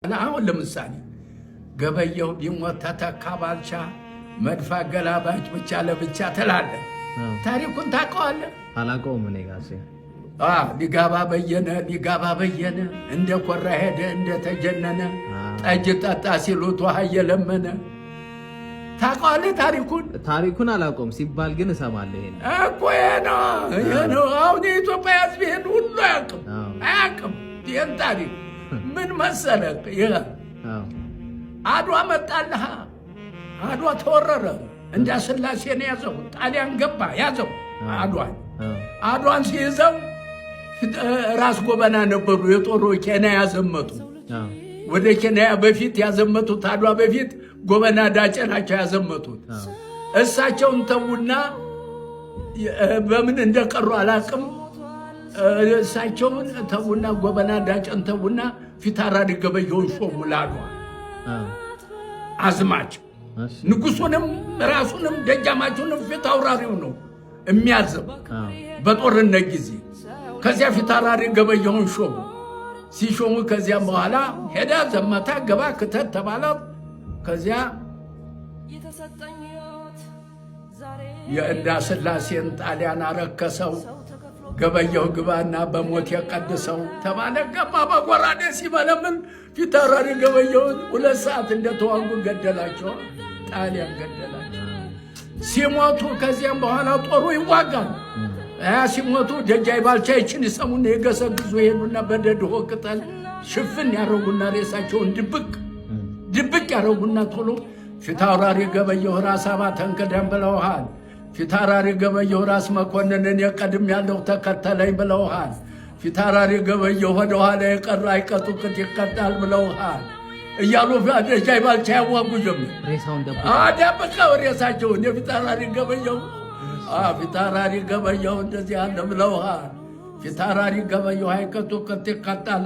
አሁን ለምሳሌ ገበየው ቢሞት ተተካ ባልቻ መድፋ ገላባጭ ብቻ ለብቻ ትላለህ። ታሪኩን ታውቀዋለህ? አላውቀውም እኔ ጋር ሊጋባ በየነ እንደ ኮራ ሄደ እንደ ተጀነነ ጠጅ ጠጣ ሲሉት ውሃ እየለመነ ታውቀዋለህ? ታሪኩን አላውቀውም ሲባል ግን እሰማለሁ። ይሄን እኮ ይሄ ነው አሁን የኢትዮጵያ ሕዝብ ይሄን ሁሉ አያውቅም። ይሄን ታሪክ ምን መሰለህ? ይሄ አድዋ መጣልህ። አድዋ ተወረረ። እንደ ስላሴን ያዘው ጣሊያን ገባ ያዘው አድዋን ሲይዘው ራስ ጎበና ነበሩ የጦሩ ኬንያ ያዘመቱ። ወደ ኬንያ በፊት ያዘመቱት አድዋ በፊት ጎበና ዳጨ ናቸው ያዘመቱት። እሳቸውን ተውና በምን እንደቀሩ አላቅም። እሳቸውን ተውና ጎበና ዳጨን ተውና ፊታውራሪ ገበየሁን ሾሙ ለአድዋ አዝማች። ንጉሱንም ራሱንም ደጃማቹንም ፊታውራሪው ነው የሚያዘው በጦርነት ጊዜ። ከዚያ ፊታውራሪ ገበየሁን ሾሙ። ሲሾሙ ከዚያም በኋላ ሄዳ ዘመታ ገባ ክተት ተባለ። ከዚያ የእንዳ ስላሴን ጣሊያን አረከሰው። ገበየሁ ግባና በሞት የቀድሰው ተባለ። ገባ በጎራዴ ሲመለምን ፊታውራሪ ገበየሁን 2 ሰዓት እንደተዋጉ ገደላቸው። ጣሊያን ገደላቸው። ሲሞቱ ከዚያም በኋላ ጦሩ ይዋጋል። ሲሞቱ ደጃይ ባልቻ ይችን ይሰሙና የገሰግዙ ሄዱና በደድሆ ቅጠል ሽፍን ያረጉና ሬሳቸውን ድብቅ ያረጉና ቶሎ ፊታውራሪ ገበየሁ ራስ አባተን ክደን ብለውሃል። ፊታውራሪ ገበየሁ ራስ መኮንንን የቀድም ያለው ተከተለኝ ብለውሃል። ፊታውራሪ ገበየሁ ወደ ኋላ የቀረ አይቀጡ ቅጥ ይቀጣል ብለውሃል እያሉ ደጃይ ባልቻ ያዋጉ ጀመር። ደብቀው ሬሳቸውን የፊታውራሪ ገበየሁ እንደዚህ አለ ብለውሃል። ፊታውራሪ ገበየሁ አይቀጡ ቅጥ ይቀጣል